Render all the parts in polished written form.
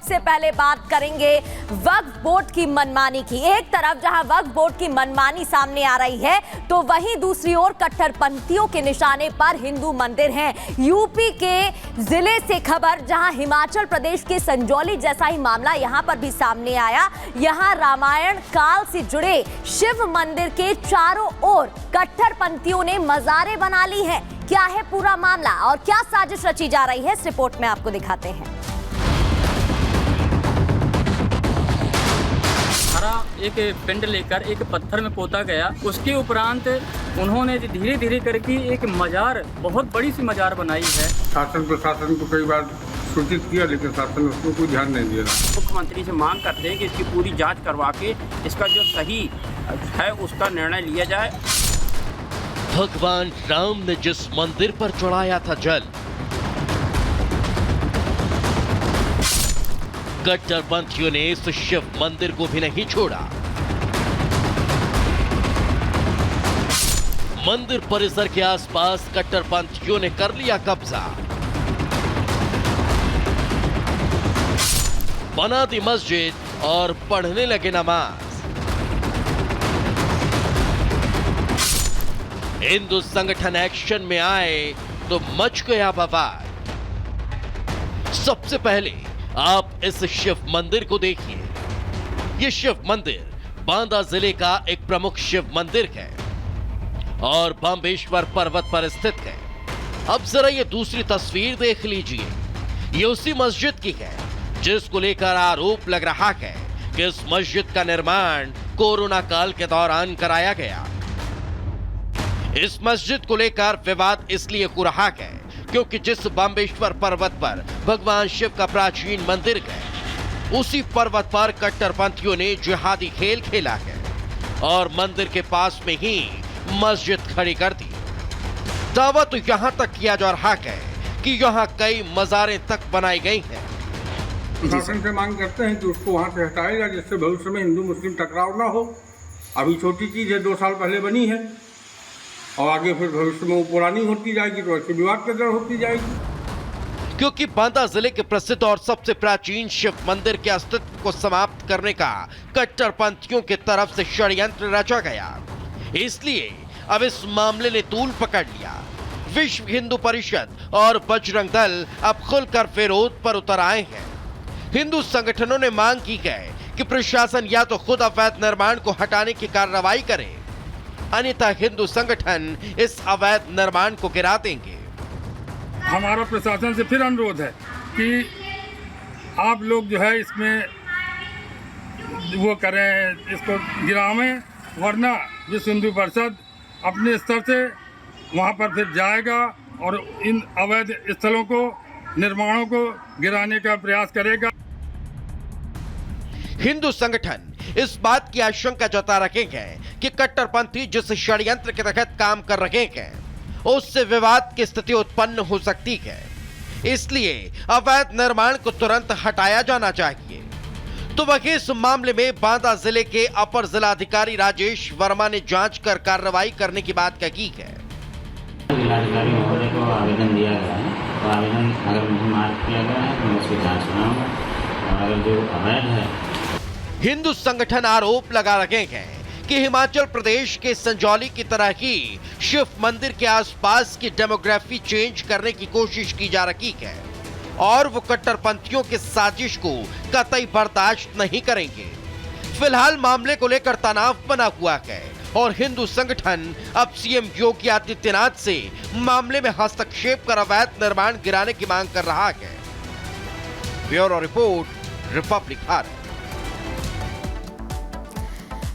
सबसे पहले बात करेंगे वक्फ बोर्ड की मनमानी की। एक तरफ जहां वक्फ बोर्ड की मनमानी सामने आ रही है, तो वहीं दूसरी ओर कट्टरपंथियों के निशाने पर हिंदू मंदिर हैं। यूपी के जिले से खबर, जहां हिमाचल प्रदेश के संजौली जैसा ही मामला यहां पर भी सामने आया। यहां रामायण काल से जुड़े शिव मंदिर के चारों ओर कट्टरपंथियों ने मज़ारें बना ली हैं। क्या है पूरा मामला और क्या साजिश रची जा रही है, इस रिपोर्ट में आपको दिखाते हैं। हरा एक पिंड लेकर एक पत्थर में पोता गया, उसके उपरांत उन्होंने धीरे धीरे करके एक मजार, बहुत बड़ी सी मजार बनाई है। शासन प्रशासन को कई बार सूचित किया, लेकिन शासन उसको कोई ध्यान नहीं दे रहा। मुख्यमंत्री से मांग करते हैं कि इसकी पूरी जांच करवा के इसका जो सही है उसका निर्णय लिया जाए। भगवान राम ने जिस मंदिर पर चढ़ाया था जल, कट्टरपंथियों ने इस शिव मंदिर को भी नहीं छोड़ा। मंदिर परिसर के आसपास कट्टरपंथियों ने कर लिया कब्जा, बना दी मस्जिद और पढ़ने लगे नमाज। हिंदू संगठन एक्शन में आए तो मच गया बवाल। सबसे पहले आप इस शिव मंदिर को देखिए। यह शिव मंदिर बांदा जिले का एक प्रमुख शिव मंदिर है और बम्बेश्वर पर्वत पर स्थित है। अब जरा ये दूसरी तस्वीर देख लीजिए। ये उसी मस्जिद की है जिसको लेकर आरोप लग रहा है कि इस मस्जिद का निर्माण कोरोना काल के दौरान कराया गया। इस मस्जिद को लेकर विवाद इसलिए हो रहा है क्योंकि जिस बम्बेश्वर पर्वत पर भगवान शिव का प्राचीन मंदिर है, उसी पर्वत पर कट्टरपंथियों ने जिहादी खेल खेला है और मंदिर के पास में ही मस्जिद खड़ी कर दी। दावा तो यहां तक किया जा रहा है कि यहां कई मज़ारें तक बनाई गई हैं। प्रशासन से मांग करते हैं कि उसको वहां से हटाएगा, जिससे भविष्य में हिंदू मुस्लिम टकराव ना हो। अभी छोटी चीज है, 2 साल पहले बनी है और आगे फिर भविष्य में वो पुरानी होती जाएगी तो ऐसे विवाद की तरह होती जाएगी। क्योंकि बांदा जिले के प्रसिद्ध और सबसे प्राचीन शिव मंदिर के अस्तित्व को समाप्त करने का कट्टरपंथियों की तरफ से षड्यंत्र रचा गया, इसलिए अब इस मामले ने तूल पकड़ लिया। विश्व हिंदू परिषद और बजरंग दल अब खुलकर विरोध पर उतर आए हैं। हिंदू संगठनों ने मांग की है कि प्रशासन या तो खुद अवैध निर्माण को हटाने की कार्रवाई करे, अन्यथा हिंदू संगठन इस अवैध निर्माण को गिरा देंगे। हमारा प्रशासन से फिर अनुरोध है कि आप लोग जो है इसमें वो करें, इसको गिरावें, वरना विश्व हिंदू परिषद अपने स्तर से वहाँ पर फिर जाएगा और इन अवैध स्थलों को, निर्माणों को गिराने का प्रयास करेगा। हिंदू संगठन इस बात की आशंका जता रहे हैं कि कट्टरपंथी जिस षड्यंत्र के तहत काम कर रहे हैं, उससे विवाद की स्थिति उत्पन्न हो सकती है, इसलिए अवैध निर्माण को तुरंत हटाया जाना चाहिए। तो वहीं इस मामले में बांदा जिले के अपर जिलाधिकारी राजेश वर्मा ने जांच कर कार्रवाई करने की बात कही है। जिलाधिकारी महोदय को आवेदन दिया गया है, तो आवेदन अगर मुझे मार्क किया गया है तो मैं उसकी जांच कराऊंगा, और अगर जो अवैध है। हिंदू संगठन आरोप लगा रहे हैं कि हिमाचल प्रदेश के संजौली की तरह ही शिव मंदिर के आसपास की डेमोग्राफी चेंज करने की कोशिश की जा रही है और वो कट्टरपंथियों के साजिश को कतई बर्दाश्त नहीं करेंगे। फिलहाल मामले को लेकर तनाव बना हुआ है और हिंदू संगठन अब सीएम योगी आदित्यनाथ से मामले में हस्तक्षेप कर अवैध निर्माण गिराने की मांग कर रहा है। Bureau report, Republic Bharat.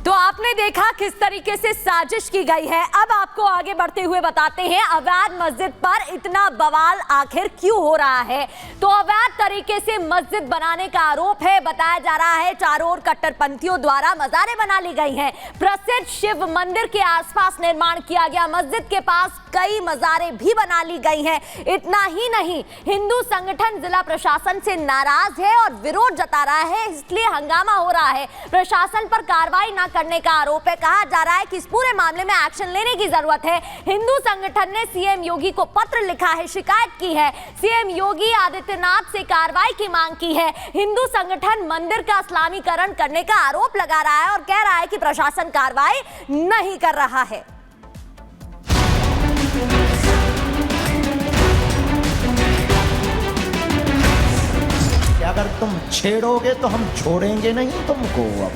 तो आपने देखा किस तरीके से साजिश की गई है। अब आपको आगे बढ़ते हुए बताते हैं अवैध मस्जिद पर इतना बवाल आखिर क्यों हो रहा है। तो अवैध तरीके से मस्जिद बनाने का आरोप है। बताया जा रहा है चारों ओर कट्टरपंथियों द्वारा मज़ारें बना ली गई हैं। प्रसिद्ध शिव मंदिर के आसपास निर्माण किया गया मस्जिद के पास कई मज़ारें भी बना ली गई हैं। इतना ही नहीं, हिंदू संगठन जिला प्रशासन से नाराज है और विरोध जता रहा है, इसलिए हंगामा हो रहा है। प्रशासन पर कार्रवाई न करने का आरोप है। कहा जा रहा है कि इस पूरे मामले में एक्शन लेने की जरूरत है। हिंदू संगठन ने सीएम योगी को पत्र लिखा है, शिकायत की है, सीएम योगी आदित्यनाथ से कार्रवाई की मांग की है। हिंदू संगठन मंदिर का इस्लामीकरण करने का आरोप लगा रहा है और कह रहा है कि प्रशासन कार्रवाई नहीं कर रहा है। अगर तुम छेड़ोगे तो हम छोड़ेंगे नहीं तुमको। अब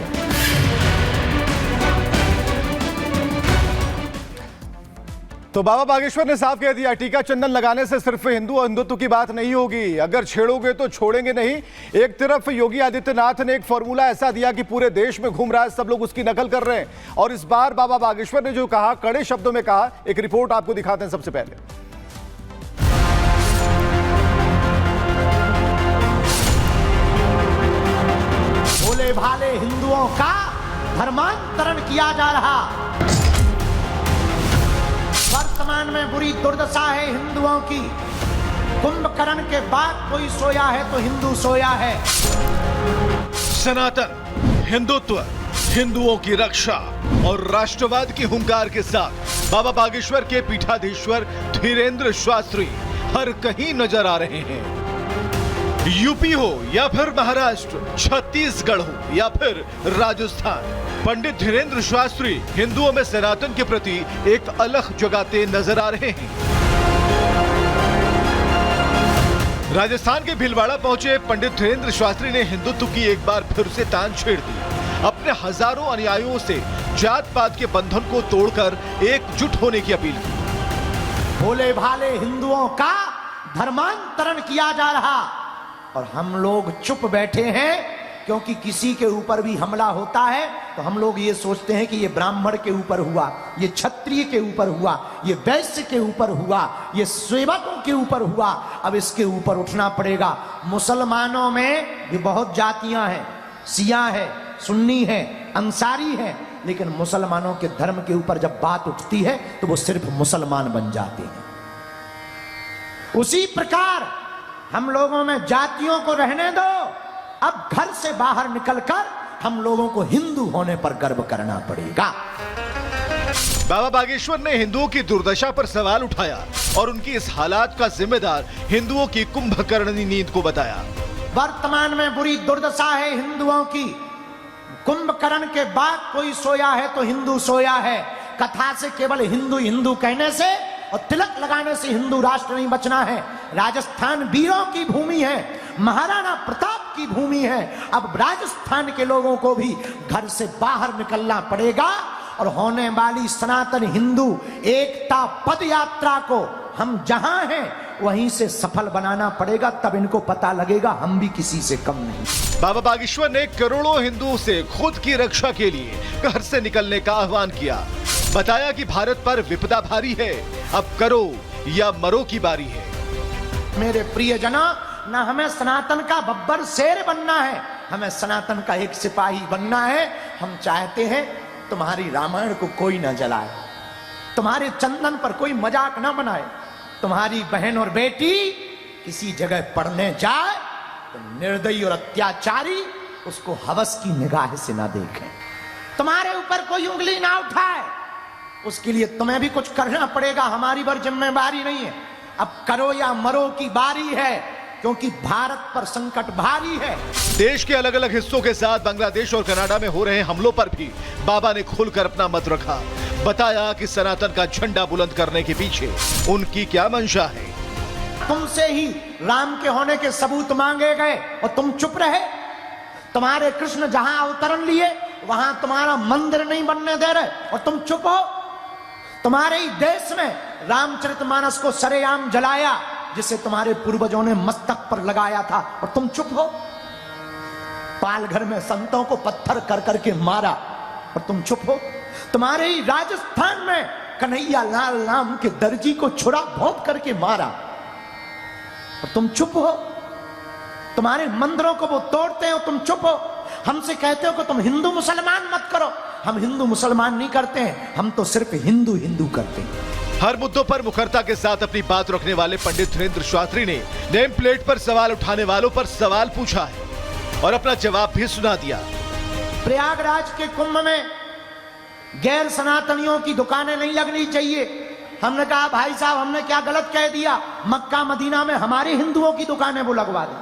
तो बाबा बागेश्वर ने साफ कह दिया, टीका चंदन लगाने से सिर्फ हिंदू और हिंदुत्व की बात नहीं होगी, अगर छेड़ोगे तो छोड़ेंगे नहीं। एक तरफ योगी आदित्यनाथ ने एक फॉर्मूला ऐसा दिया कि पूरे देश में घूम रहा है, सब लोग उसकी नकल कर रहे हैं, और इस बार बाबा बागेश्वर ने जो कहा, कड़े शब्दों में कहा। एक रिपोर्ट आपको दिखाते हैं सबसे पहले। भोले भाले हिंदुओं का धर्मांतरण किया जा रहा। वर्तमान में बुरी दुर्दशा है हिंदुओं की। कुंभकर्ण के बाद कोई सोया है तो हिंदू सोया है। सनातन, हिंदुत्व, हिंदुओं की रक्षा और राष्ट्रवाद की हुंकार के साथ बाबा बागेश्वर के पीठाधीश्वर धीरेन्द्र शास्त्री हर कहीं नजर आ रहे हैं। यूपी हो या फिर महाराष्ट्र, छत्तीसगढ़ हो या फिर राजस्थान, पंडित धीरेन्द्र शास्त्री हिंदुओं में सनातन के प्रति एक अलग जगाते नजर आ रहे हैं। राजस्थान के भीलवाड़ा पहुंचे पंडित धीरेन्द्र शास्त्री ने हिंदुत्व की एक बार फिर से तान छेड़ दी। अपने हजारों अनुयायियों से जात पात के बंधन को तोड़कर एकजुट होने की अपील की। भोले भाले हिंदुओं का धर्मांतरण किया जा रहा और हम लोग चुप बैठे हैं, क्योंकि किसी के ऊपर भी हमला होता है तो हम लोग ये सोचते हैं कि ये ब्राह्मण के ऊपर हुआ, ये क्षत्रिय के ऊपर हुआ, ये वैश्य के ऊपर हुआ, ये सेवकों के ऊपर हुआ, अब इसके ऊपर उठना पड़ेगा। मुसलमानों में भी बहुत जातियां हैं, शिया है, सुन्नी है, अंसारी है, लेकिन मुसलमानों के धर्म के ऊपर जब बात उठती है तो वो सिर्फ मुसलमान बन जाते हैं। उसी प्रकार हम लोगों में जातियों को रहने दो, अब घर से बाहर निकलकर हम लोगों को हिंदू होने पर गर्व करना पड़ेगा। बाबा बागेश्वर ने हिंदुओं की दुर्दशा पर सवाल उठाया और उनकी इस हालात का जिम्मेदार हिंदुओं की कुंभकर्णी नींद को बताया। वर्तमान में बुरी दुर्दशा है हिंदुओं की। कुंभकर्ण के बाद कोई सोया है तो हिंदू सोया है। कथा से केवल हिंदू हिंदू कहने से और तिलक लगाने से हिंदू राष्ट्र नहीं बचना है। राजस्थान वीरों की भूमि है, महाराणा प्रताप की भूमि है। अब राजस्थान के लोगों को भी घर से बाहर निकलना पड़ेगा और होने वाली सनातन हिंदू एकता पद यात्रा को हम जहां हैं वहीं से सफल बनाना पड़ेगा, तब इनको पता लगेगा हम भी किसी से कम नहीं। बाबा बागेश्वर ने करोड़ों हिंदुओं से खुद की रक्षा के लिए घर से निकलने का आह्वान किया। बताया कि भारत पर विपदा भारी है, अब करो या मरो की बारी है। मेरे प्रियजनों, ना हमें सनातन का बब्बर शेर बनना है, हमें सनातन का एक सिपाही बनना है। हम चाहते हैं तुम्हारी रामायण को कोई न जलाए, तुम्हारे चंदन पर कोई मजाक न बनाए, तुम्हारी बहन और बेटी किसी जगह पढ़ने जाए तो निर्दयी और अत्याचारी उसको हवस की निगाह से ना देखें, तुम्हारे ऊपर कोई उंगली ना उठाए, उसके लिए तुम्हें भी कुछ करना पड़ेगा। हमारी पर जिम्मेदारी नहीं है, अब करो या मरो की बारी है, क्योंकि भारत पर संकट भारी है। देश के अलग अलग हिस्सों के साथ बांग्लादेश और कनाडा में हो रहे हमलों पर भी बाबा ने खुलकर अपना मत रखा। बताया कि सनातन का झंडा बुलंद करने के पीछे उनकी क्या मंशा है। तुमसे ही राम के होने के सबूत मांगे गए और तुम चुप रहे। तुम्हारे कृष्ण जहां अवतरण लिए वहां तुम्हारा मंदिर नहीं बनने दे रहे और तुम चुप हो। तुम्हारे ही देश में रामचरितमानस को सरेआम जलाया, जिसे तुम्हारे पूर्वजों ने मस्तक पर लगाया था, और तुम चुप हो। पालघर में संतों को पत्थर कर करके मारा और तुम चुप हो। तुम्हारे ही राजस्थान में कन्हैया लाल नाम के दर्जी को छुरा भोंक करके मारा और तुम चुप हो। तुम्हारे मंदिरों को वो तोड़ते हो, तुम चुप हो। हमसे कहते हो कि तुम हिंदू मुसलमान मत करो, हम हिंदू मुसलमान नहीं करते हैं, हम तो सिर्फ हिंदू हिंदू करते हैं। हर मुद्दों पर मुखरता के साथ अपनी बात रखने वाले पंडित धीरेन्द्र शास्त्री ने नेम प्लेट पर सवाल उठाने वालों पर सवाल पूछा है और अपना जवाब भी सुना दिया। प्रयागराज के कुंभ में गैर सनातनियों की दुकानें नहीं लगनी चाहिए। हमने कहा भाई साहब हमने क्या गलत कह दिया, मक्का मदीना में हमारे हिंदुओं की दुकानें वो लगवा दें।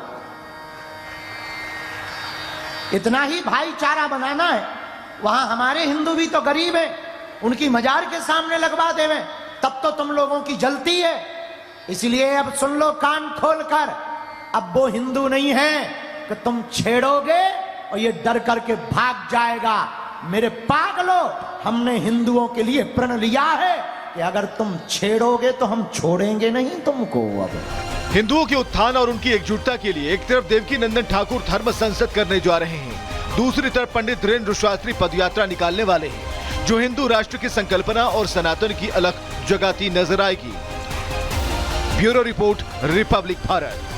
इतना ही भाईचारा बनाना है, वहां हमारे हिंदू भी तो गरीब हैं, उनकी मजार के सामने लगवा देवे, तब तो तुम लोगों की जलती है। इसलिए अब सुन लो कान खोलकर, अब वो हिंदू नहीं है कि तुम छेड़ोगे और ये डर करके भाग जाएगा। मेरे पागलो, हमने हिंदुओं के लिए प्रण लिया है कि अगर तुम छेड़ोगे तो हम छोड़ेंगे नहीं तुमको। अब हिंदुओं के उत्थान और उनकी एकजुटता के लिए एक तरफ देवकी नंदन ठाकुर धर्म संसद करने जा रहे हैं, दूसरी तरफ पंडित धीरेन्द्र शास्त्री पदयात्रा निकालने वाले हैं, जो हिंदू राष्ट्र की संकल्पना और सनातन की अलख जगाती नजर आएगी। Bureau report, Republic Bharat.